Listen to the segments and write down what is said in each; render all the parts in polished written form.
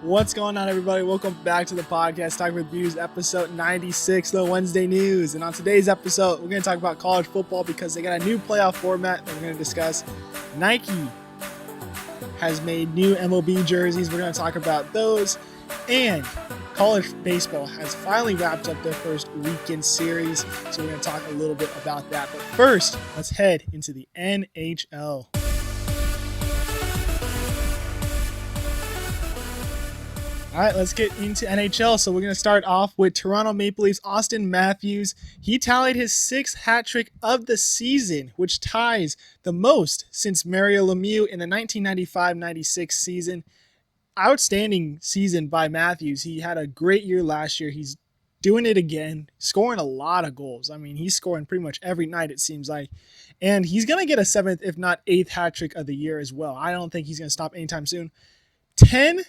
What's going on, everybody? Welcome back to the podcast, Talking with Views, episode 96, the Wednesday News. And on today's episode, we're going to talk about college football because they got a new playoff format that we're going to discuss. Nike has made new MLB jerseys. We're going to talk about those. And college baseball has finally wrapped up their first weekend series. So we're going to talk a little bit about that. But first, let's head into the NHL. All right, let's get into NHL. So we're going to start off with Toronto Maple Leafs' Auston Matthews. He tallied his sixth hat trick of the season, which ties the most since Mario Lemieux in the 1995-96 season. Outstanding season by Matthews. He had a great year last year. He's doing it again, scoring a lot of goals. I mean, he's scoring pretty much every night, it seems like. And he's going to get a seventh, if not eighth hat trick of the year as well. I don't think he's going to stop anytime soon. 10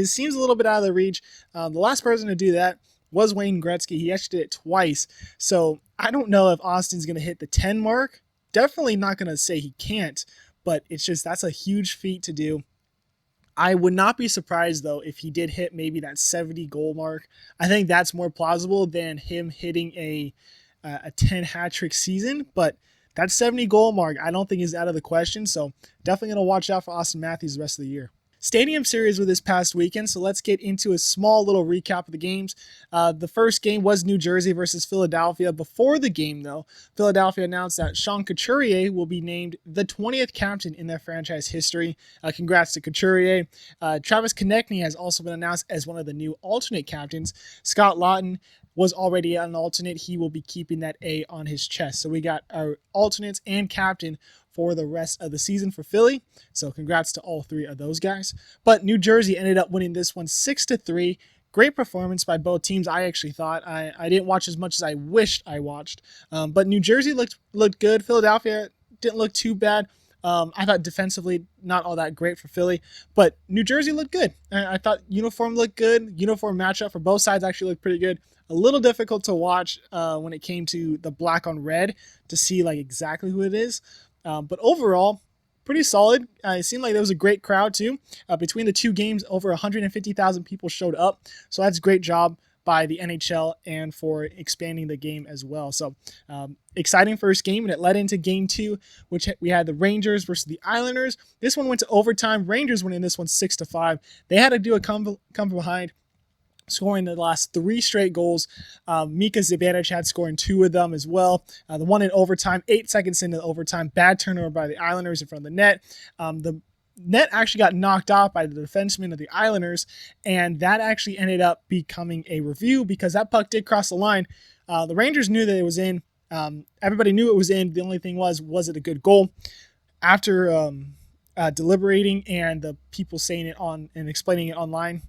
seems a little bit out of the reach. The last person to do that was Wayne Gretzky. He actually did it twice. So I don't know if Austin's going to hit the 10 mark. Definitely not going to say he can't, but it's just that's a huge feat to do. I would not be surprised, though, if he did hit maybe that 70 goal mark. I think that's more plausible than him hitting a 10 hat trick season, but that 70 goal mark I don't think is out of the question. So definitely going to watch out for Auston Matthews the rest of the year. Stadium series were this past weekend, so let's get into a small little recap of the games. The first game was New Jersey versus Philadelphia. Before the game, though, Philadelphia announced that Sean Couturier will be named the 20th captain in their franchise history. Congrats to Couturier. Travis Konechny has also been announced as one of the new alternate captains. Scott Laughton was already an alternate. He will be keeping that A on his chest. So we got our alternates and captain for the rest of the season for Philly. So congrats to all three of those guys. But New Jersey ended up winning this one 6-3. Great performance by both teams, I actually thought. I didn't watch as much as I wished I watched. But New Jersey looked good. Philadelphia didn't look too bad. I thought defensively not all that great for Philly, but New Jersey looked good. I thought uniform looked good. Uniform matchup for both sides actually looked pretty good. A little difficult to watch when it came to the black on red to see like exactly who it is. But overall, pretty solid. It seemed like there was a great crowd too. Between the two games, over 150,000 people showed up. So that's a great job by the NHL and for expanding the game as well. So exciting first game, and it led into game two, which we had the Rangers versus the Islanders. This one went to overtime. Rangers winning this one 6-5. They had to do a come from behind, scoring the last three straight goals. Mika Zibanejad had scoring two of them as well. The one in overtime, 8 seconds into the overtime, bad turnover by the Islanders in front of the net. The net actually got knocked off by the defenseman of the Islanders, and that actually ended up becoming a review because that puck did cross the line. The Rangers knew that it was in. Everybody knew it was in. The only thing was it a good goal? After deliberating and the people saying it on and explaining it online,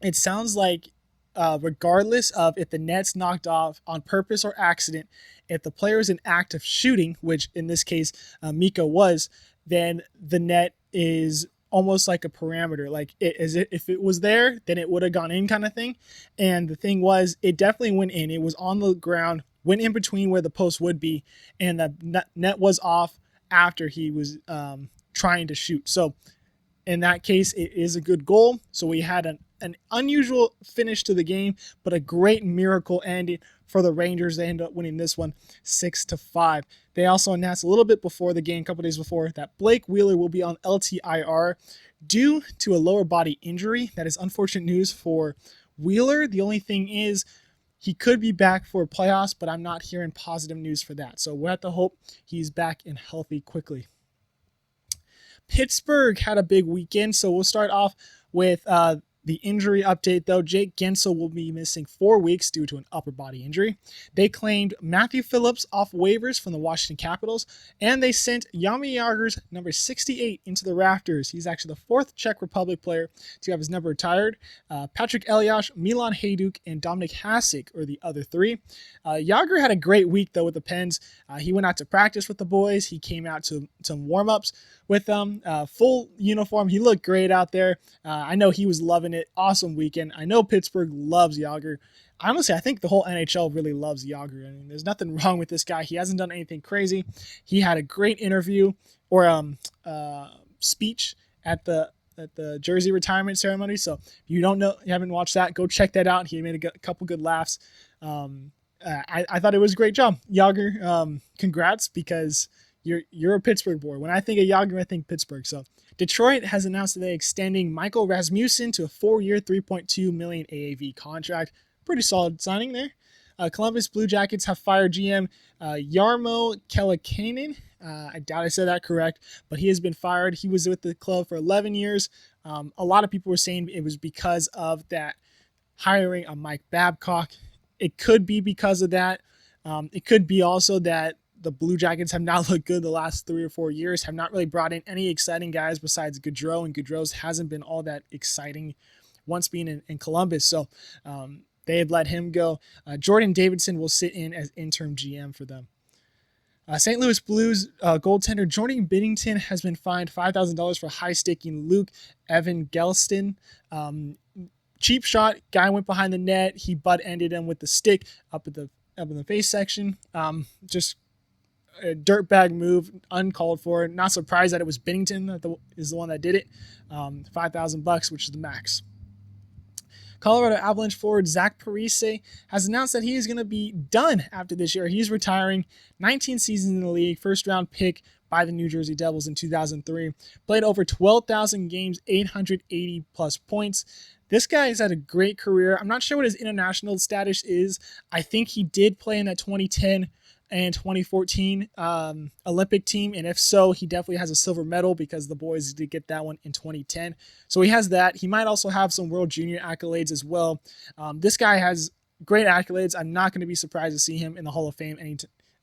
it sounds like regardless of if the net's knocked off on purpose or accident, if the player is in act of shooting, which in this case Mika was, then the net is almost like a parameter. Like if it was there, then it would have gone in kind of thing. And the thing was, it definitely went in. It was on the ground, went in between where the post would be, and the net was off after he was trying to shoot. So in that case, it is a good goal. So we had an unusual finish to the game, but a great miracle ending for the Rangers. They ended up winning this one 6-5. They also announced a little bit before the game, a couple days before, that Blake Wheeler will be on LTIR due to a lower body injury. That is unfortunate news for Wheeler. The only thing is he could be back for playoffs, but I'm not hearing positive news for that. So we'll have to hope he's back and healthy quickly. Pittsburgh had a big weekend, so we'll start off with the injury update, though. Jake Gensel will be missing 4 weeks due to an upper body injury. They claimed Matthew Phillips off waivers from the Washington Capitals, and they sent Jaromir Jagr's number 68 into the rafters. He's actually the fourth Czech Republic player to have his number retired. Patrick Elias, Milan Hajduk, and Dominik Hasek are the other three. Jagr had a great week, though, with the Pens. He went out to practice with the boys. He came out to some warm-ups with them. Full uniform. He looked great out there. I know he was loving it. Awesome weekend. I know Pittsburgh loves Jagr. Honestly, I think the whole NHL really loves Jagr. I mean, there's nothing wrong with this guy. He hasn't done anything crazy. He had a great interview or speech at the at the jersey retirement ceremony. So if you don't know, you haven't watched that, go check that out. He made a couple good laughs. I thought it was a great job, Yager. Congrats, because you're a Pittsburgh boy. When I think of Yager, I think Pittsburgh. So Detroit has announced today extending Michael Rasmussen to a 4-year, $3.2 million AAV contract. Pretty solid signing there. Columbus Blue Jackets have fired GM Jarmo Kelakainen. I doubt I said that correct, but he has been fired. He was with the club for 11 years. A lot of people were saying it was because of that hiring of Mike Babcock. It could be because of that. It could be also that the Blue Jackets have not looked good the last 3 or 4 years, have not really brought in any exciting guys besides Gaudreau, and Gaudreau's hasn't been all that exciting once being in Columbus. So they had let him go. Jordan Davidson will sit in as interim GM for them. St. Louis Blues goaltender Jordan Binnington has been fined $5,000 for high-sticking Luke Evangelsson. Cheap shot, guy went behind the net. He butt-ended him with the stick up in the face section. Just a dirtbag move, uncalled for. Not surprised that it was Binnington that is the one that did it. $5,000, which is the max. Colorado Avalanche forward Zach Parise has announced that he is going to be done after this year. He's retiring. 19 seasons in the league, first-round pick by the New Jersey Devils in 2003. Played over 12,000 games, 880-plus points. This guy has had a great career. I'm not sure what his international status is. I think he did play in that 2010 and 2014 Olympic team, and if so, he definitely has a silver medal because the boys did get that one in 2010. So he has that. He might also have some World Junior accolades as well. This guy has great accolades. I'm not going to be surprised to see him in the Hall of Fame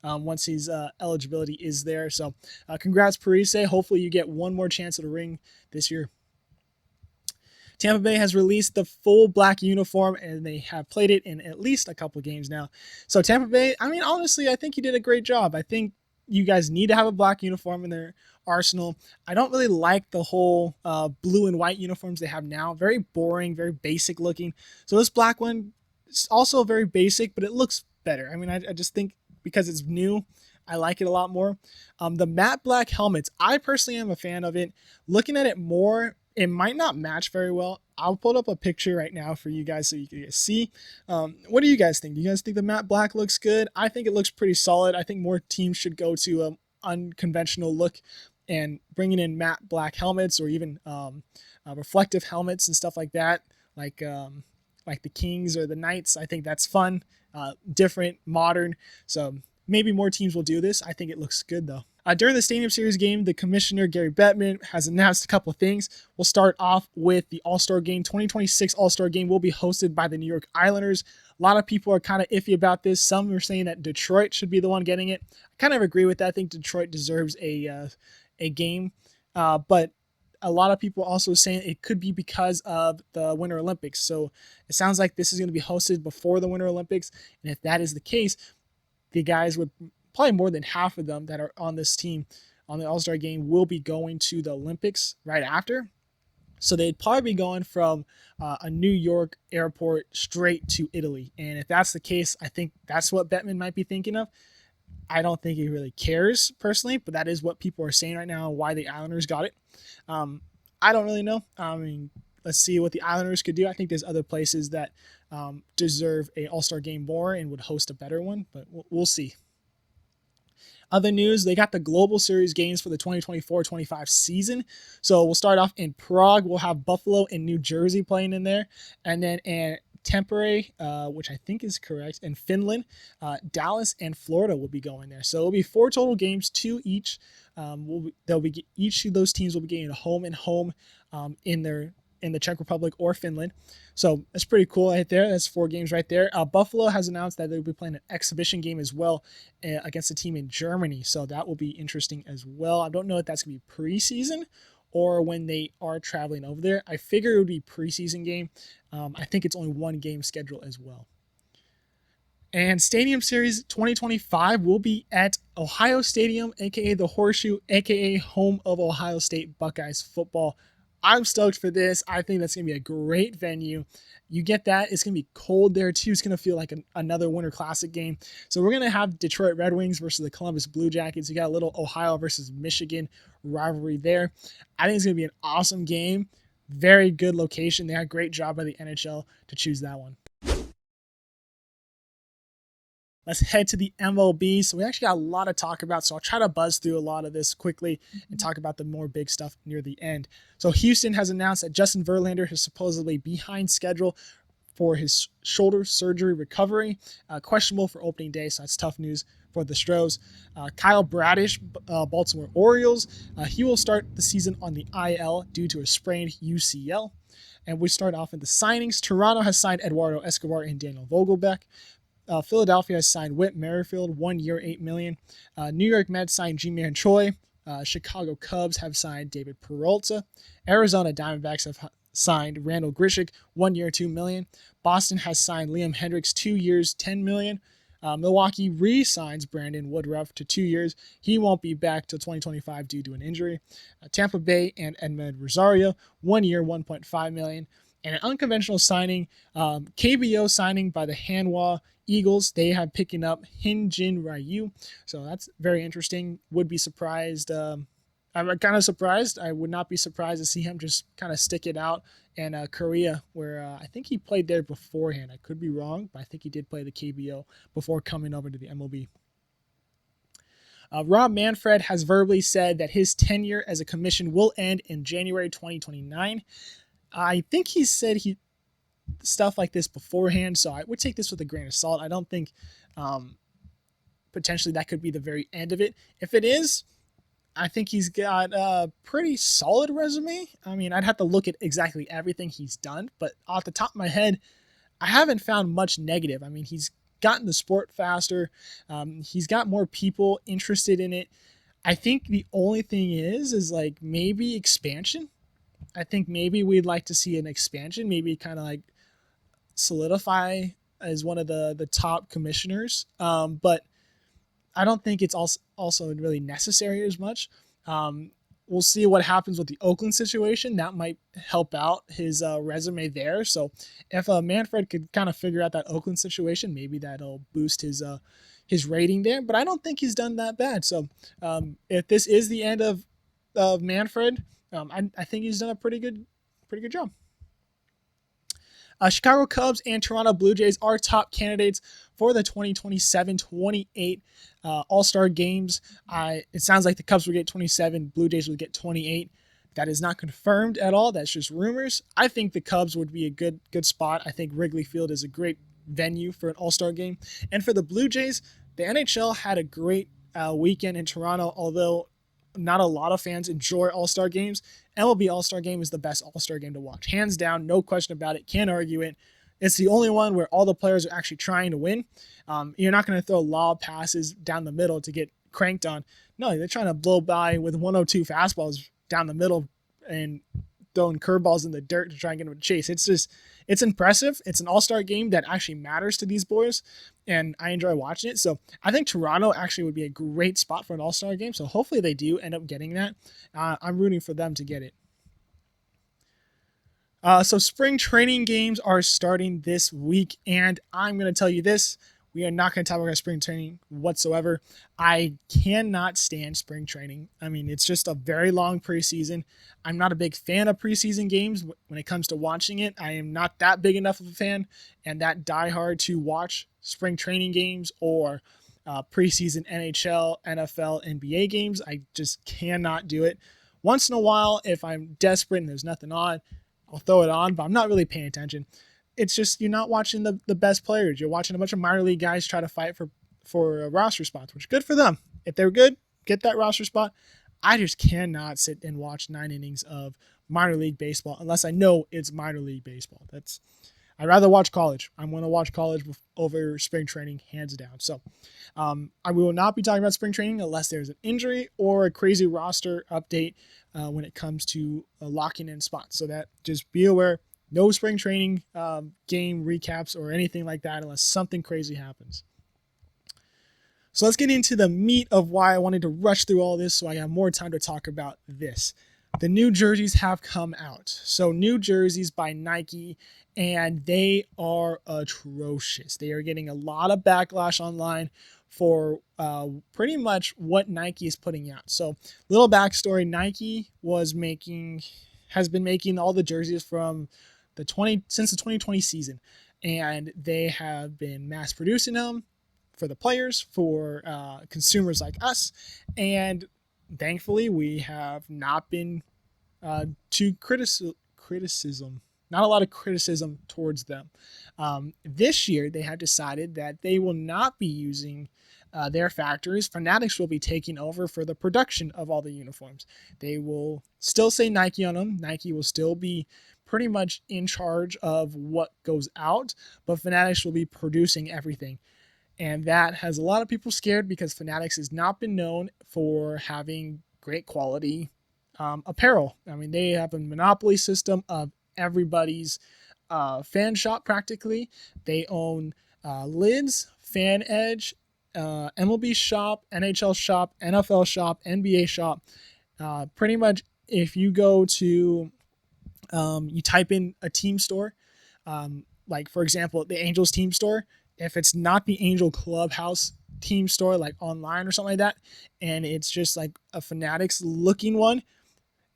once his eligibility is there. So congrats, Parise. Hopefully you get one more chance at a ring this year. Tampa Bay has released the full black uniform, and they have played it in at least a couple games now. So Tampa Bay, I mean, honestly, I think you did a great job. I think you guys need to have a black uniform in their arsenal. I don't really like the whole blue and white uniforms they have now. Very boring, very basic looking. So this black one is also very basic, but it looks better. I mean, I just think because it's new, I like it a lot more. The matte black helmets, I personally am a fan of it. Looking at it more, it might not match very well. I'll pull up a picture right now for you guys so you can see. What do you guys think? Do you guys think the matte black looks good? I think it looks pretty solid. I think more teams should go to an unconventional look and bringing in matte black helmets or even reflective helmets and stuff like that, like the Kings or the Knights. I think that's fun, different, modern. So maybe more teams will do this. I think it looks good though. During the Stadium Series game, the commissioner, Gary Bettman, has announced a couple of things. We'll start off with the All-Star Game. 2026 All-Star Game will be hosted by the New York Islanders. A lot of people are kind of iffy about this. Some are saying that Detroit should be the one getting it. I kind of agree with that. I think Detroit deserves a game. But a lot of people also saying it could be because of the Winter Olympics. So it sounds like this is going to be hosted before the Winter Olympics. And if that is the case, the guys would probably more than half of them that are on this team on the All-Star Game will be going to the Olympics right after. So they'd probably be going from a New York airport straight to Italy. And if that's the case, I think that's what Bettman might be thinking of. I don't think he really cares personally, but that is what people are saying right now, why the Islanders got it. I don't really know. I mean, let's see what the Islanders could do. I think there's other places that deserve a All-Star Game more and would host a better one, but we'll see. Other news, they got the Global Series games for the 2024-25 season. So we'll start off in Prague. We'll have Buffalo and New Jersey playing in there. And then in Tampere, which I think is correct, in Finland, Dallas and Florida will be going there. So it'll be 4 total games, 2 each. Each of those teams will be getting a home and home in the Czech Republic or Finland. So that's pretty cool right there. That's 4 games right there. Buffalo has announced that they'll be playing an exhibition game as well against a team in Germany. So that will be interesting as well. I don't know if that's going to be preseason or when they are traveling over there. I figure it would be preseason game. I think it's only 1 game schedule as well. And Stadium Series 2025 will be at Ohio Stadium, a.k.a. the Horseshoe, a.k.a. home of Ohio State Buckeyes football. I'm stoked for this. I think that's going to be a great venue. You get that. It's going to be cold there too. It's going to feel like another Winter Classic game. So we're going to have Detroit Red Wings versus the Columbus Blue Jackets. You got a little Ohio versus Michigan rivalry there. I think it's going to be an awesome game. Very good location. They had a great job by the NHL to choose that one. Let's head to the MLB. So we actually got a lot to talk about. So I'll try to buzz through a lot of this quickly and talk about the more big stuff near the end. So Houston has announced that Justin Verlander is supposedly behind schedule for his shoulder surgery recovery, questionable for opening day. So that's tough news for the Stros. Kyle Bradish, Baltimore Orioles, he will start the season on the IL due to a sprained UCL. And we start off in the signings. Toronto has signed Eduardo Escobar and Daniel Vogelbach. Philadelphia has signed Whit Merrifield, 1 year, $8 million. New York Mets signed Ji-Man Choi. Chicago Cubs have signed David Peralta. Arizona Diamondbacks have signed Randall Grichuk, 1 year, $2 million. Boston has signed Liam Hendriks, 2 years, $10 million. Milwaukee re-signs Brandon Woodruff to 2 years. He won't be back till 2025 due to an injury. Tampa Bay and Edmund Rosario, 1 year, $1.5 million. And an unconventional signing, KBO signing by the Hanwha Eagles. They have picking up Hyun-Jin Ryu. So that's very interesting. Would be surprised. I'm kind of surprised. I would not be surprised to see him just kind of stick it out in Korea, where I think he played there beforehand. I could be wrong, but I think he did play the KBO before coming over to the MLB. Rob Manfred has verbally said that his tenure as a commission will end in January 2029. I think he said stuff like this beforehand, so I would take this with a grain of salt. I don't think potentially that could be the very end of it. If it is, I think he's got a pretty solid resume. I mean, I'd have to look at exactly everything he's done, but off the top of my head, I haven't found much negative. I mean, he's gotten the sport faster. He's got more people interested in it. I think the only thing is like maybe expansion. I think maybe we'd like to see an expansion, maybe kind of like solidify as one of the top commissioners. But I don't think it's also really necessary as much. We'll see what happens with the Oakland situation. That might help out his resume there. So if Manfred could kind of figure out that Oakland situation, maybe that'll boost his rating there. But I don't think he's done that bad. So if this is the end of Manfred, I think he's done a pretty good job. Chicago Cubs and Toronto Blue Jays are top candidates for the 2027-28 All-Star games. It sounds like the Cubs will get 27, Blue Jays will get 28. That is not confirmed at all. That's just rumors. I think the Cubs would be a good spot. I think Wrigley Field is a great venue for an All-Star game. And for the Blue Jays, the NHL had a great weekend in Toronto, although not a lot of fans enjoy All-Star games. MLB All-Star Game is the best All-Star game to watch. Hands down, no question about it. Can't argue it. It's the only one where all the players are actually trying to win. You're not going to throw lob passes down the middle to get cranked on. No, they're trying to blow by with 102 fastballs down the middle and throwing curveballs in the dirt to try and get them to chase. It's impressive. It's an all-star game that actually matters to these boys, and I enjoy watching it. So I think Toronto actually would be a great spot for an all-star game. So hopefully they do end up getting that. I'm rooting for them to get it. So spring training games are starting this week, and I'm going to tell you this. We are not going to talk about spring training whatsoever. I cannot stand spring training. I mean, it's just a very long preseason. I'm not a big fan of preseason games when it comes to watching it. I am not that big enough of a fan and that diehard to watch spring training games or preseason NHL, NFL, NBA games. I just cannot do it. Once in a while, if I'm desperate and there's nothing on, I'll throw it on, but I'm not really paying attention. It's just you're not watching the best players. You're watching a bunch of minor league guys try to fight for roster spots, which is good for them. If they're good, get that roster spot. I just cannot sit and watch 9 innings of minor league baseball unless I know it's minor league baseball. I'd rather watch college. I'm going to watch college over spring training, hands down. So I will not be talking about spring training unless there's an injury or a crazy roster update when it comes to locking in spots. So that just be aware. No spring training game recaps or anything like that unless something crazy happens. So let's get into the meat of why I wanted to rush through all this so I have more time to talk about this. the new jerseys have come out. So new jerseys by Nike, and they are atrocious. They are getting a lot of backlash online for pretty much what Nike is putting out. So little backstory: Nike has been making all the jerseys from since the 2020 season, and they have been mass producing them for the players, for consumers like us, and thankfully we have not been to criticism, not a lot of criticism towards them. This year, they have decided that they will not be using their factories. Fanatics will be taking over for the production of all the uniforms. They will still say Nike on them. Nike will still be pretty much in charge of what goes out, but Fanatics will be producing everything. And that has a lot of people scared because Fanatics has not been known for having great quality apparel. I mean, they have a monopoly system of everybody's fan shop practically. They own Lids, Fan Edge, MLB shop, NHL shop, NFL shop, NBA shop. Pretty much, if you go to, you type in a team store, like for example, the Angels team store, if it's not the Angel Clubhouse team store, like online or something like that, and it's just like a Fanatics looking one,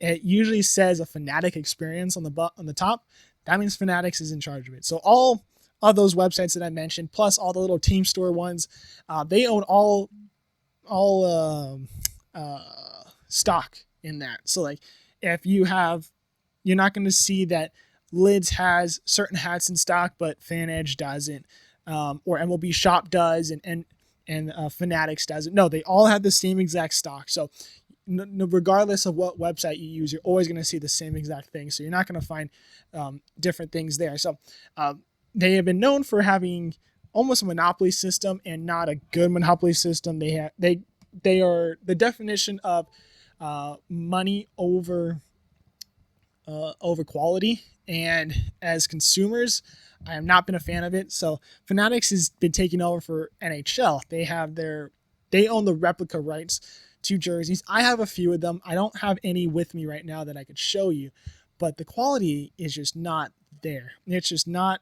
it usually says a Fanatic experience on the top. That means Fanatics is in charge of it. So all of those websites that I mentioned, plus all the little team store ones, they own all stock in that. So like if you're not going to see that Lids has certain hats in stock, but Fan Edge doesn't, or MLB Shop does, and Fanatics doesn't. No, they all have the same exact stock. So regardless of what website you use, you're always going to see the same exact thing. So you're not going to find different things there. So they have been known for having almost a monopoly system and not a good monopoly system. They are the definition of money over quality. And as consumers, I have not been a fan of it. So Fanatics has been taking over for NHL. They own the replica rights to jerseys. I have a few of them. I don't have any with me right now that I could show you, but the quality is just not there. It's just not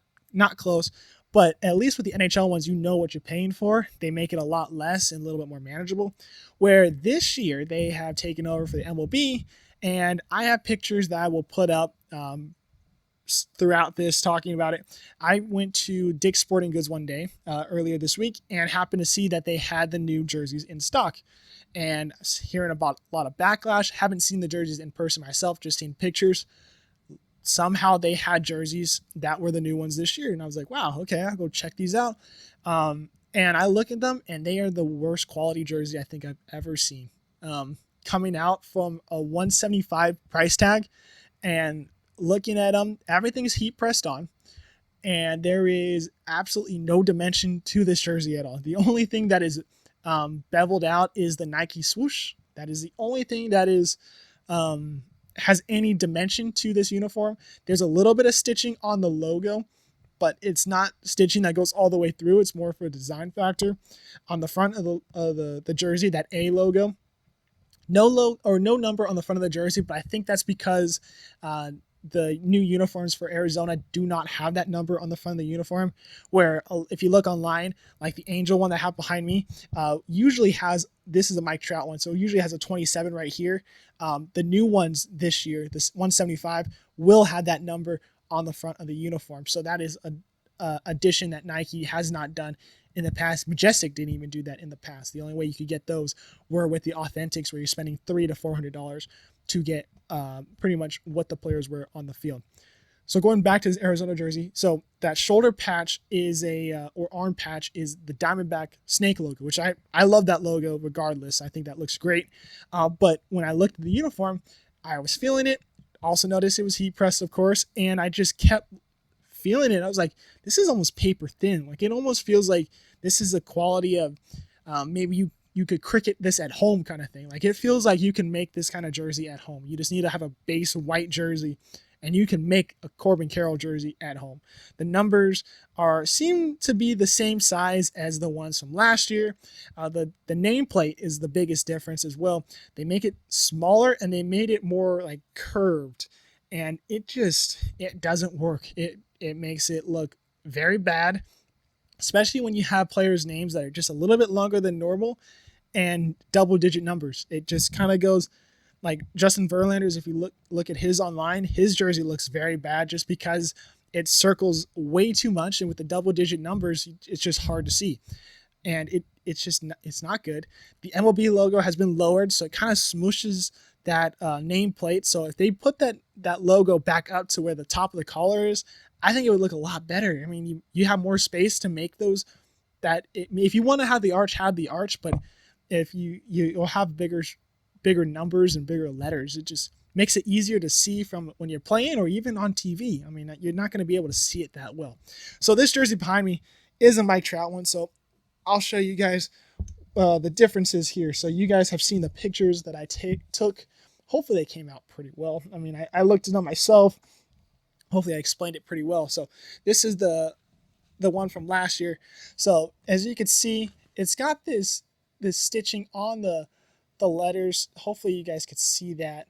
close. But at least with the NHL ones, you know what you're paying for. They make it a lot less and a little bit more manageable. Where this year they have taken over for the MLB, and I have pictures that I will put up throughout this talking about it. I went to Dick's Sporting Goods one day earlier this week and happened to see that they had the new jerseys in stock. And hearing about a lot of backlash, haven't seen the jerseys in person myself, just seen pictures. Somehow they had jerseys that were the new ones this year. And I was like, wow, okay, I'll go check these out. And I look at them and they are the worst quality jersey I think I've ever seen. Coming out from a $175 price tag, and looking at them, everything's heat pressed on. And there is absolutely no dimension to this jersey at all. The only thing that is beveled out is the Nike swoosh. That is the only thing that is has any dimension to this uniform. There's a little bit of stitching on the logo, but it's not stitching that goes all the way through. It's more for a design factor. On the front of the jersey, that A logo, no number on the front of the jersey, but I think that's because the new uniforms for Arizona do not have that number on the front of the uniform, where if you look online, like the Angel one that I have behind me, usually has, this is a Mike Trout one, so it usually has a 27 right here. The new ones this year, this 175, will have that number on the front of the uniform. So that is a addition that Nike has not done in the past. Majestic didn't even do that in the past. The only way you could get those were with the Authentics, where you're spending $300 to $400 to get pretty much what the players were on the field. So going back to this Arizona jersey, so that shoulder patch is or arm patch is the Diamondback snake logo, which I love that logo regardless. I think that looks great. But when I looked at the uniform, I was feeling it. Also noticed it was heat pressed, of course, and I just kept feeling it. I was like, this is almost paper thin. Like, it almost feels like this is the quality of maybe you could cricket this at home kind of thing. Like, it feels like you can make this kind of jersey at home. You just need to have a base white jersey and you can make a Corbin Carroll jersey at home. The numbers seem to be the same size as the ones from last year. The nameplate is the biggest difference as well. They make it smaller and they made it more like curved, and it doesn't work. It makes it look very bad, especially when you have players' names that are just a little bit longer than normal and double-digit numbers. It just kind of goes like Justin Verlander's. If you look at his online, his jersey looks very bad just because it circles way too much, and with the double-digit numbers, it's just hard to see, and it's not good. The MLB logo has been lowered, so it kind of smooshes that nameplate. So if they put that logo back up to where the top of the collar is, I think it would look a lot better. I mean, you have more space to make those. If you want to have the arch, but if you'll have bigger numbers and bigger letters, it just makes it easier to see from when you're playing or even on TV. I mean, you're not going to be able to see it that well. So this jersey behind me is a Mike Trout one. So I'll show you guys the differences here. So you guys have seen the pictures that I took. Hopefully they came out pretty well. I mean, I looked it up myself. Hopefully I explained it pretty well. So this is the one from last year. So as you can see, it's got this stitching on the letters. Hopefully you guys could see that.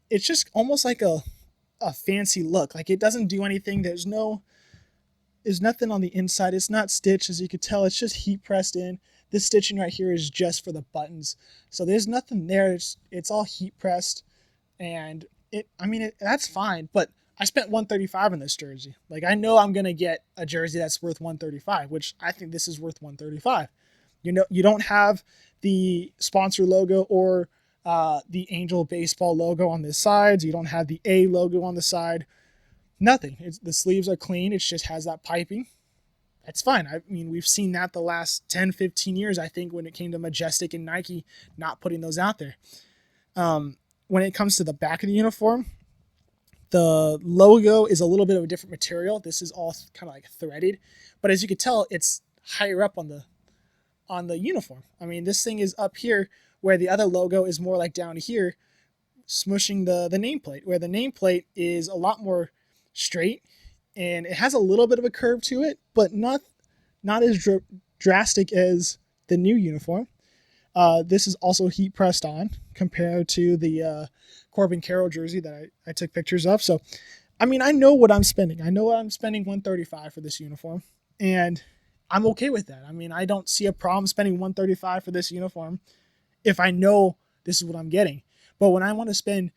It's just almost like a fancy look. Like it doesn't do anything. There's nothing on the inside. It's not stitched, as you could tell. It's just heat pressed in. This stitching right here is just for the buttons. So there's nothing there. It's all heat pressed, and that's fine. But I spent $135 on this jersey. Like, I know I'm gonna get a jersey that's worth $135, which I think this is worth $135. You don't have the sponsor logo or the Angel Baseball logo on the sides. You don't have the A logo on the side. Nothing. The sleeves are clean. It just has that piping. That's fine. I mean, we've seen that the last 10, 15 years, I think, when it came to Majestic and Nike not putting those out there. When it comes to the back of the uniform, the logo is a little bit of a different material. This is all kind of like threaded, but as you can tell, it's higher up on the uniform. I mean, this thing is up here where the other logo is more like down here, smushing the nameplate, where the nameplate is a lot more straight, and it has a little bit of a curve to it, but not as drastic as the new uniform. This is also heat pressed on compared to the Corbin Carroll jersey that I took pictures of. So, I mean, I know what I'm spending. I know I'm spending $135 for this uniform, and I'm okay with that. I mean, I don't see a problem spending $135 for this uniform if I know this is what I'm getting. But when I want to spend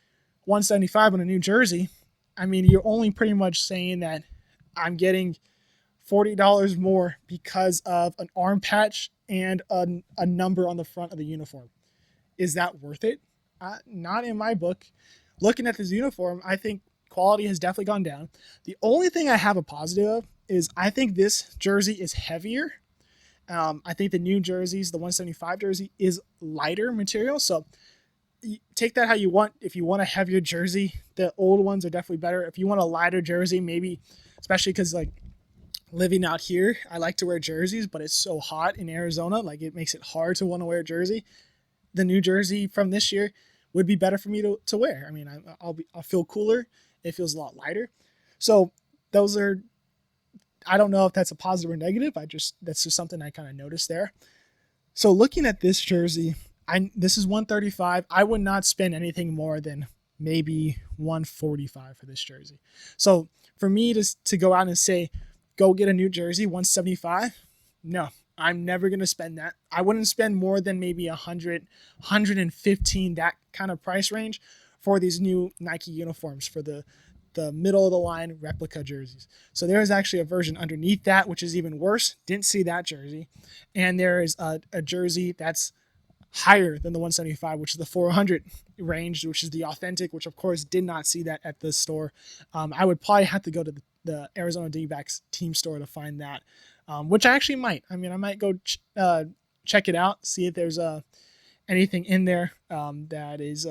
$175 on a new jersey, I mean, you're only pretty much saying that I'm getting $40 more because of an arm patch and a number on the front of the uniform. Is that worth it? Not in my book. Looking at this uniform, I think quality has definitely gone down. The only thing I have a positive of is I think this jersey is heavier. I think the new jerseys, the 175 jersey, is lighter material. So take that how you want. If you want a heavier jersey, the old ones are definitely better. If you want a lighter jersey, maybe, especially because like living out here, I like to wear jerseys, but it's so hot in Arizona, like it makes it hard to want to wear a jersey. The new jersey from this year would be better for me to wear. I mean, I'll feel cooler. It feels a lot lighter. So those are, I don't know if that's a positive or negative. That's just something I kind of noticed there. So looking at this jersey, this is $135. I would not spend anything more than maybe $145 for this jersey. So for me to go out and say, go get a new jersey, $175, no, I'm never going to spend that. I wouldn't spend more than maybe $100, $115, that kind of price range for these new Nike uniforms for the middle of the line replica jerseys. So there is actually a version underneath that, which is even worse. Didn't see that jersey. And there is a jersey that's higher than the 175, which is the 400 range, which is the authentic, which of course did not see that at the store. I would probably have to go to the Arizona D-backs team store to find that, which I actually might. I mean, I might go check it out, see if there's anything in there that is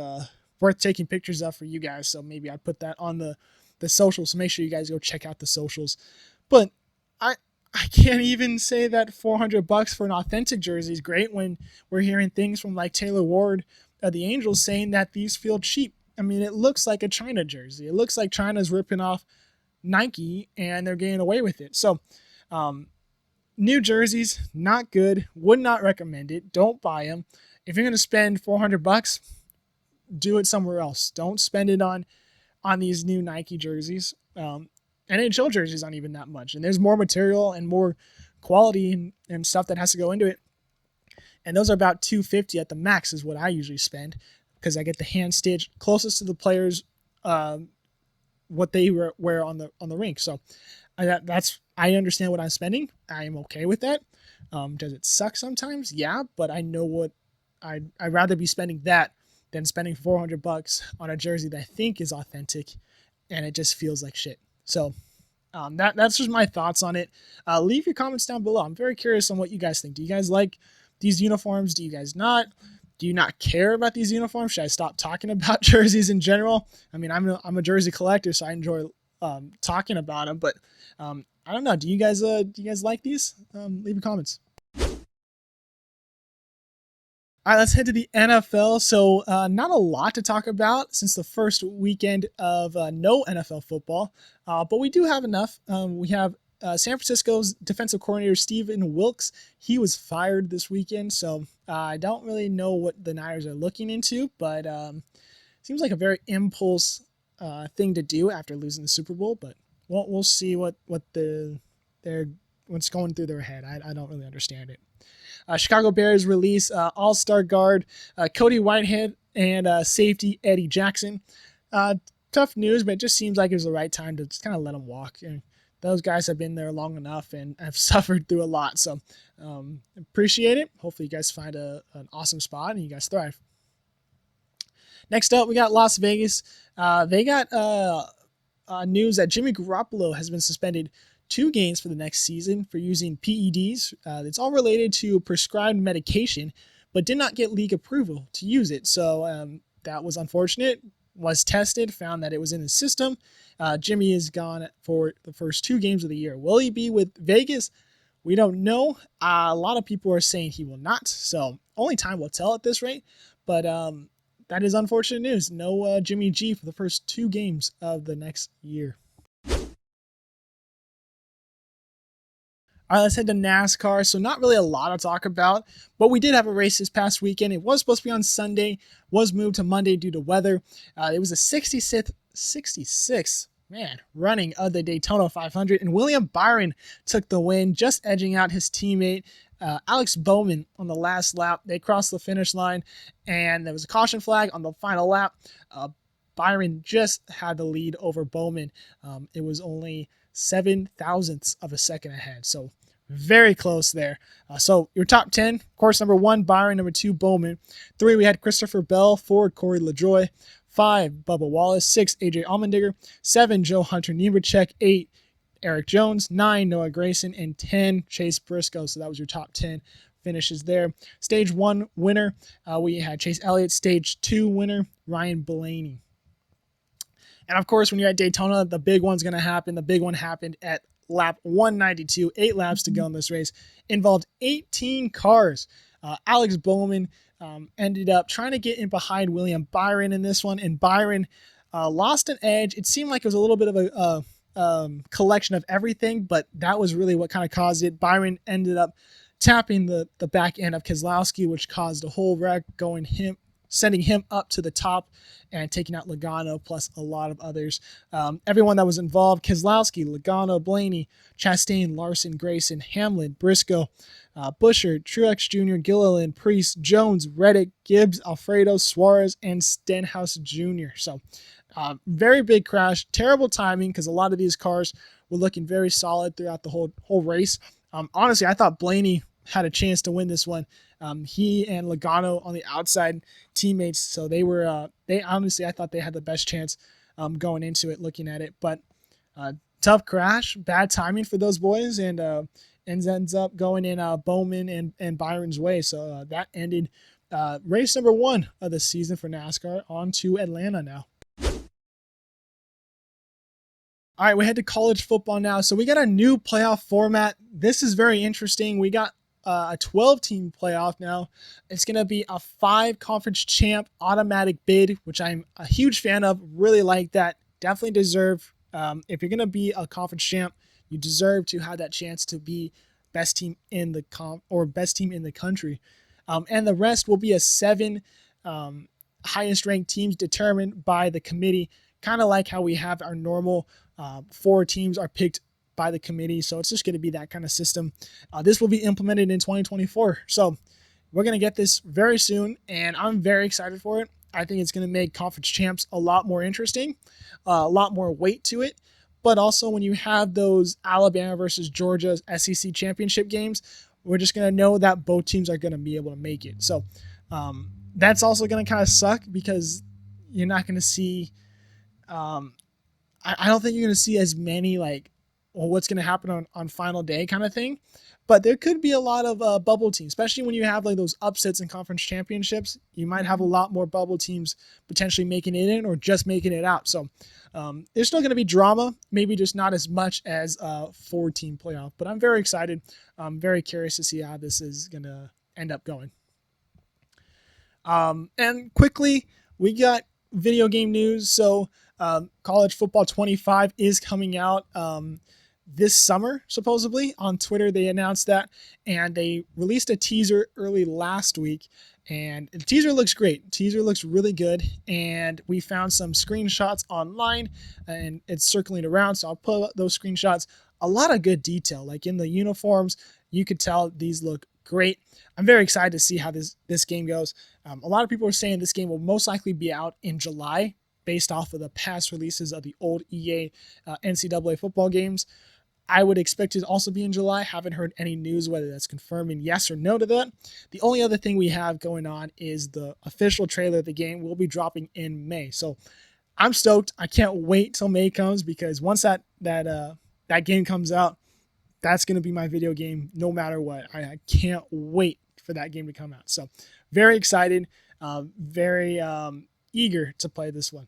worth taking pictures of for you guys. So maybe I put that on the socials. So make sure you guys go check out the socials. But I can't even say that $400 for an authentic jersey is great when we're hearing things from like Taylor Ward of the Angels saying that these feel cheap. I mean, it looks like a China jersey. It looks like China's ripping off Nike and they're getting away with it. So, um, new jerseys, not good. Would not recommend it. Don't buy them. If you're going to spend $400, do it somewhere else. Don't spend it on these new Nike jerseys. NHL jerseys aren't even that much, and there's more material and more quality and stuff that has to go into it. And those are about $250 at the max is what I usually spend because I get the hand stitch closest to the players, what they wear on the rink. So I understand what I'm spending. I am okay with that. Does it suck sometimes? Yeah, but I know what I'd rather be spending that than spending $400 on a jersey that I think is authentic and it just feels like shit. So that's just my thoughts on it. Leave your comments down below. I'm very curious on what you guys think. Do you guys like these uniforms? Do you guys not? Do you not care about these uniforms? Should I stop talking about jerseys in general? I mean, I'm a jersey collector, so I enjoy talking about them. But I don't know. Do you guys like these? Leave your comments. All right, let's head to the NFL. So, not a lot to talk about since the first weekend of no NFL football, but we do have enough. We have San Francisco's defensive coordinator, Stephen Wilks. He was fired this weekend, so I don't really know what the Niners are looking into, but seems like a very impulse thing to do after losing the Super Bowl. But we'll see what's going through their head. I don't really understand it. Chicago Bears release all-star guard Cody Whitehead and safety Eddie Jackson. Tough news, but it just seems like it was the right time to just kind of let them walk. And those guys have been there long enough and have suffered through a lot. So appreciate it. Hopefully you guys find an awesome spot and you guys thrive. Next up, we got Las Vegas. They got news that Jimmy Garoppolo has been suspended 2 games for the next season for using PEDs. It's all related to prescribed medication, but did not get league approval to use it. So that was unfortunate. Was tested, found that it was in his system. Jimmy is gone for the first 2 games of the year. Will he be with Vegas? We don't know. A lot of people are saying he will not. So only time will tell at this rate. But that is unfortunate news. No Jimmy G for the first 2 games of the next year. All right, let's head to NASCAR. So not really a lot to talk about, but we did have a race this past weekend. It was supposed to be on Sunday, was moved to Monday due to weather. It was a 66th running of the Daytona 500, and William Byron took the win, just edging out his teammate Alex Bowman on the last lap. They crossed the finish line, and there was a caution flag on the final lap. Byron just had the lead over Bowman. It was only 7 thousandths of a second ahead. So very close there. So your top 10, of course, number 1, Byron. Number 2, Bowman. 3, we had Christopher Bell. 4, Corey LaJoie. 5, Bubba Wallace. 6, AJ Allmendinger. 7, Joe Hunter Nemechek. 8, Eric Jones. 9, Noah Gragson. And 10, Chase Briscoe. So that was your top 10 finishes there. Stage 1 winner, we had Chase Elliott. Stage 2 winner, Ryan Blaney. And of course, when you're at Daytona, the big one's going to happen. The big one happened at lap 192, 8 laps to go in this race. Involved 18 cars. Alex Bowman ended up trying to get in behind William Byron in this one, and Byron lost an edge. It seemed like it was a little bit of a collection of everything, but that was really what kind of caused it. Byron ended up tapping the back end of Keselowski, which caused a whole wreck, sending him up to the top and taking out Logano plus a lot of others. Everyone that was involved, Keselowski, Logano, Blaney, Chastain, Larson, Grayson, Hamlin, Briscoe, Buescher, Truex Jr., Gilliland, Priest, Jones, Reddick, Gibbs, Alfredo, Suarez, and Stenhouse Jr. So very big crash, terrible timing because a lot of these cars were looking very solid throughout the whole race. Honestly, I thought Blaney had a chance to win this one. He and Logano on the outside teammates, so they honestly, I thought they had the best chance going into it, looking at it. But tough crash, bad timing for those boys, and ends up going in Bowman and Byron's way. So that ended race number 1 of the season for NASCAR. On to Atlanta now. All right, we head to college football now. So we got a new playoff format. This is very interesting. We got a 12-team playoff now. It's going to be a 5-conference champ automatic bid, which I'm a huge fan of. Really like that. Definitely deserve. If you're going to be a conference champ, you deserve to have that chance to be best team in the best team in the country. And the rest will be a 7 highest ranked teams determined by the committee, kind of like how we have our normal 4 teams are picked by the committee. So it's just going to be that kind of system. This will be implemented in 2024. So we're going to get this very soon, and I'm very excited for it. I think it's going to make conference champs a lot more interesting, a lot more weight to it. But also when you have those Alabama versus Georgia SEC championship games, we're just going to know that both teams are going to be able to make it. So that's also going to kind of suck because you're not going to see I don't think you're going to see as many what's going to happen on final day kind of thing. But there could be a lot of bubble teams, especially when you have those upsets in conference championships. You might have a lot more bubble teams potentially making it in or just making it out. So there's still going to be drama, maybe just not as much as a 4-team playoff. But I'm very excited. I'm very curious to see how this is going to end up going. And quickly, we got video game news. So College Football 25 is coming out this summer, supposedly. On Twitter, they announced that, and they released a teaser early last week, and the teaser looks great. The teaser looks really good, and we found some screenshots online, and it's circling around, so I'll pull up those screenshots. A lot of good detail, like in the uniforms, you could tell these look great. I'm very excited to see how this game goes. A lot of people are saying this game will most likely be out in July, based off of the past releases of the old EA NCAA football games. I would expect it to also be in July. Haven't heard any news whether that's confirming yes or no to that. The only other thing we have going on is the official trailer of the game will be dropping in May. So I'm stoked. I can't wait till May comes, because once that game comes out, that's going to be my video game no matter what. I can't wait for that game to come out. So very excited, very eager to play this one.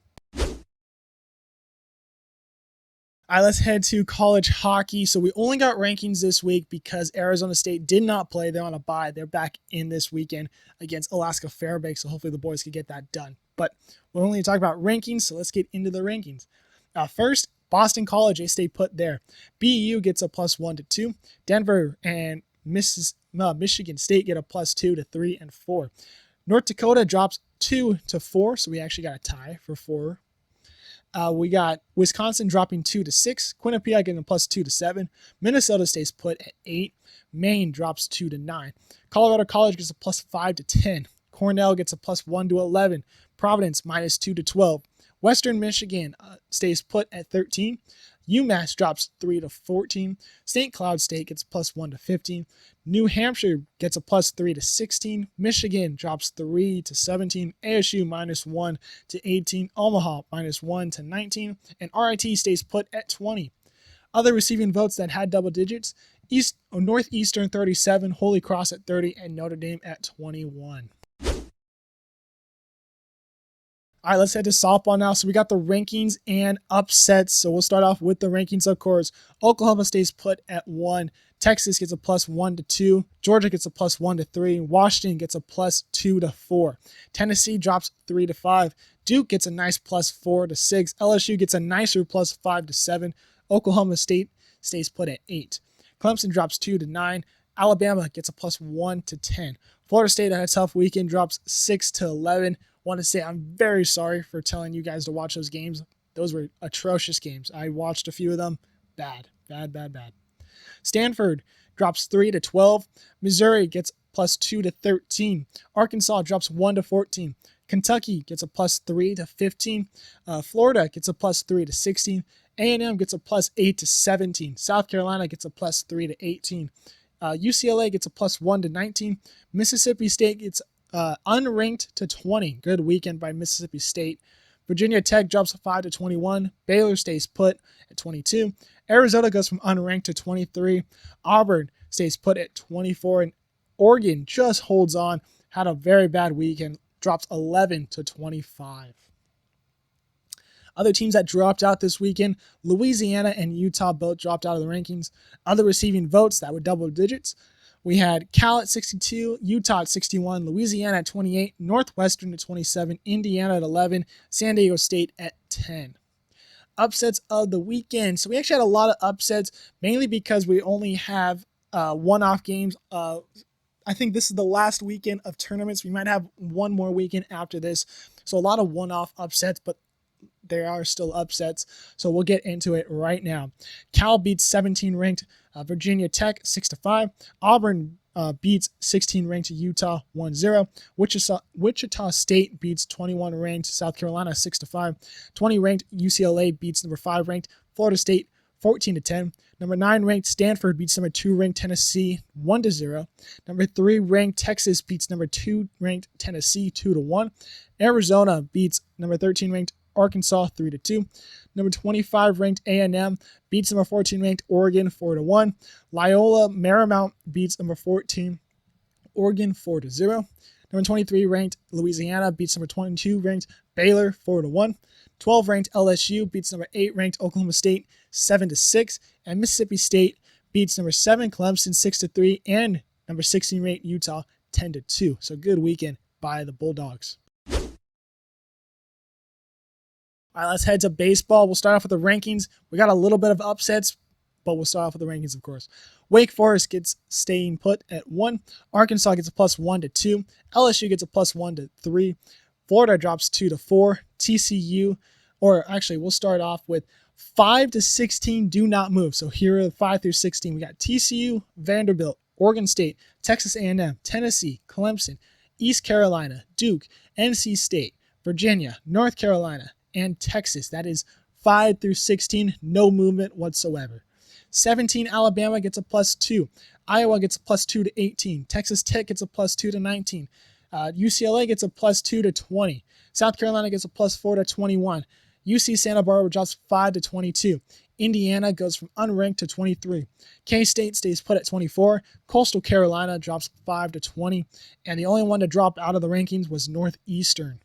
All right, let's head to college hockey. So we only got rankings this week because Arizona State did not play. They're on a bye. They're back in this weekend against Alaska Fairbanks, so hopefully the boys can get that done. But we're only talking about rankings, so let's get into the rankings. First, Boston College, they stay put there. BU gets a +1 to 2. Denver and Michigan State get a +2 to 3 and 4. North Dakota drops 2 to 4, so we actually got a tie for 4. We got Wisconsin dropping 2 to 6. Quinnipiac getting a +2 to 7. Minnesota stays put at 8. Maine drops 2 to 9. Colorado College gets a +5 to 10. Cornell gets a +1 to 11. Providence -2 to 12. Western Michigan stays put at 13. UMass drops 3 to 14. St. Cloud State gets +1 to 15. New Hampshire gets a +3 to 16. Michigan drops 3 to 17. ASU -1 to 18. Omaha -1 to 19. And RIT stays put at 20. Other receiving votes that had double digits: Northeastern 37, Holy Cross at 30, and Notre Dame at 21. All right, let's head to softball now. So we got the rankings and upsets. So we'll start off with the rankings, of course. Oklahoma stays put at 1. Texas gets a +1 to 2. Georgia gets a +1 to 3. Washington gets a +2 to 4. Tennessee drops 3 to 5. Duke gets a nice +4 to 6. LSU gets a nicer +5 to 7. Oklahoma State stays put at 8. Clemson drops 2 to 9. Alabama gets a +1 to 10. Florida State had a tough weekend, drops 6 to 11. Want to say I'm very sorry for telling you guys to watch those games. Those were atrocious games. I watched a few of them. Bad. Stanford drops 3 to 12. Missouri gets +2 to 13. Arkansas drops 1 to 14. Kentucky gets a +3 to 15. Florida gets a +3 to 16. A&M gets a +8 to 17. South Carolina gets a +3 to 18. UCLA gets a +1 to 19. Mississippi State gets unranked to 20. Good weekend by Mississippi State. Virginia Tech drops 5 to 21. Baylor stays put at 22. Arizona goes from unranked to 23. Auburn stays put at 24. And Oregon just holds on. Had a very bad weekend. Drops 11 to 25. Other teams that dropped out this weekend: Louisiana and Utah both dropped out of the rankings. Other receiving votes that were double digits: We had Cal at 62, Utah at 61, Louisiana at 28, Northwestern at 27, Indiana at 11, San Diego State at 10. Upsets of the weekend. So we actually had a lot of upsets, mainly because we only have one-off games. I think this is the last weekend of tournaments. We might have one more weekend after this. So a lot of one-off upsets, but there are still upsets. So we'll get into it right now. Cal beats 17-ranked Virginia Tech 6-5. Auburn beats 16-ranked Utah 1-0. Wichita State beats 21-ranked South Carolina 6-5. 20-ranked UCLA beats number 5-ranked Florida State 14-10. Number 9-ranked Stanford beats number 2-ranked Tennessee 1-0. Number 3-ranked Texas beats number 2-ranked Tennessee 2-1. Arizona beats number 13-ranked Arkansas 3-2. Number 25-ranked A&M beats number 14-ranked Oregon 4-1. Loyola Marymount beats number 14 Oregon 4-0. Number 23-ranked Louisiana beats number 22-ranked Baylor 4-1. 12-ranked LSU beats number 8-ranked Oklahoma State 7-6. And Mississippi State beats number 7 Clemson 6-3 and number 16-ranked Utah 10-2. So good weekend by the Bulldogs. All right, let's head to baseball. We'll start off with the rankings. We got a little bit of upsets, but we'll start off with the rankings, of course. Wake Forest gets staying put at 1. Arkansas gets a +1 to 2. LSU gets a +1 to 3. Florida drops 2 to 4. TCU, or actually, we'll start off with 5 to 16 do not move. So here are the 5 through 16. We got TCU, Vanderbilt, Oregon State, Texas A&M, Tennessee, Clemson, East Carolina, Duke, NC State, Virginia, North Carolina, and Texas. That is 5 through 16, no movement whatsoever. 17, Alabama gets a +2. Iowa gets a +2 to 18. Texas Tech gets a +2 to 19. UCLA gets a +2 to 20. South Carolina gets a +4 to 21. UC Santa Barbara drops 5 to 22. Indiana goes from unranked to 23. K-State stays put at 24. Coastal Carolina drops 5 to 20. And the only one to drop out of the rankings was Northeastern.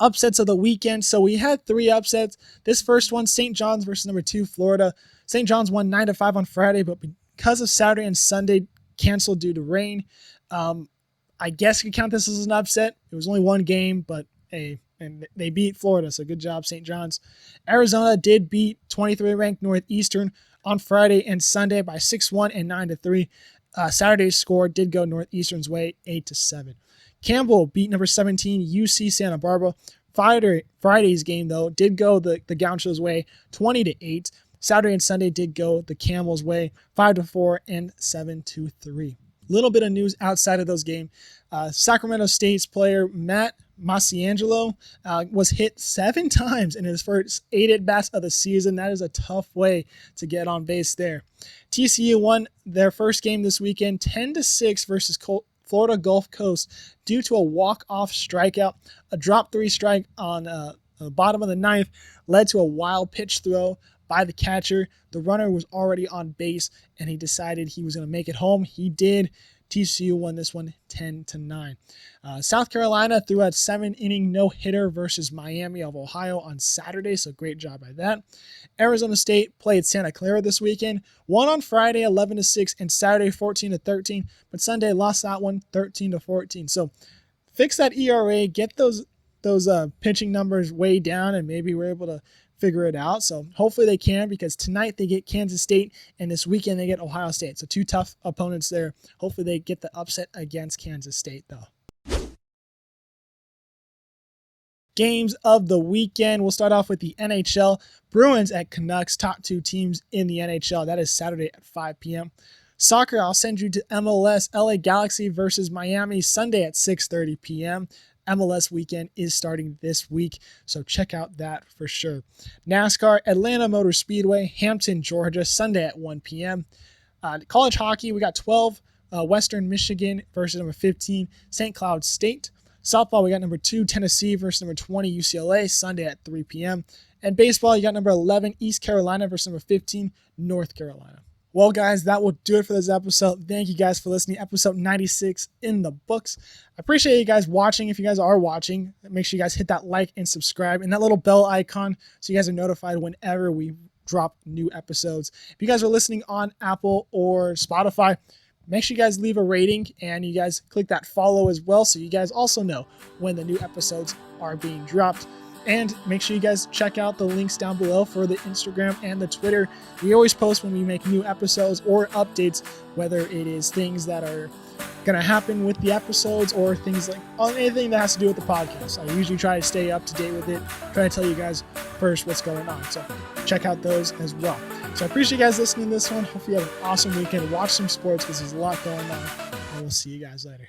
Upsets of the weekend. So we had 3 upsets. This first one, St. John's versus number 2, Florida. St. John's won 9-5 on Friday, but because of Saturday and Sunday canceled due to rain, I guess you could count this as an upset. It was only one game, but hey, and they beat Florida, so good job, St. John's. Arizona did beat 23-ranked Northeastern on Friday and Sunday by 6-1 and 9-3. Saturday's score did go Northeastern's way, 8-7. Campbell beat number 17 UC Santa Barbara. Friday's game, though, did go the Gauchos' way, 20-8. Saturday and Sunday did go the Camels' way, 5-4 and 7-3. Little bit of news outside of those games. Sacramento State's player Matt Masiangelo was hit 7 times in his first 8 at-bats of the season. That is a tough way to get on base there. TCU won their first game this weekend, 10-6 versus Florida Gulf Coast due to a walk-off strikeout. A drop 3 strike on the bottom of the 9th led to a wild pitch throw by the catcher. The runner was already on base, and he decided he was going to make it home. He did. TCU won this one 10-9. South Carolina threw a 7-inning no-hitter versus Miami of Ohio on Saturday, so great job by that. Arizona State played Santa Clara this weekend, won on Friday 11-6 and Saturday 14-13, but Sunday lost that one 13-14. So fix that ERA, get those pitching numbers way down, and maybe we're able to figure it out. So hopefully they can, because tonight they get Kansas State and this weekend they get Ohio State. So 2 tough opponents there. Hopefully they get the upset against Kansas State though. Games of the weekend. We'll start off with the NHL. Bruins at Canucks, top 2 teams in the NHL. That is Saturday at 5 p.m. Soccer, I'll send you to MLS. LA Galaxy versus Miami, Sunday at 6:30 p.m. MLS weekend is starting this week, so check out that for sure. NASCAR, Atlanta Motor Speedway, Hampton, Georgia, Sunday at 1 p.m. College hockey, we got 12, Western Michigan versus number 15, St. Cloud State. Softball, we got number 2, Tennessee versus number 20, UCLA, Sunday at 3 p.m. And baseball, you got number 11, East Carolina versus number 15, North Carolina. Well, guys, that will do it for this episode. Thank you guys for listening. Episode 96 in the books. I appreciate you guys watching. If you guys are watching, make sure you guys hit that like and subscribe and that little bell icon so you guys are notified whenever we drop new episodes. If you guys are listening on Apple or Spotify, make sure you guys leave a rating and you guys click that follow as well, so you guys also know when the new episodes are being dropped. And make sure you guys check out the links down below for the Instagram and the Twitter. We always post when we make new episodes or updates, whether it is things that are going to happen with the episodes or things like anything that has to do with the podcast. I usually try to stay up to date with it, try to tell you guys first what's going on. So check out those as well. So I appreciate you guys listening to this one. Hope you have an awesome weekend. Watch some sports because there's a lot going on. And we'll see you guys later.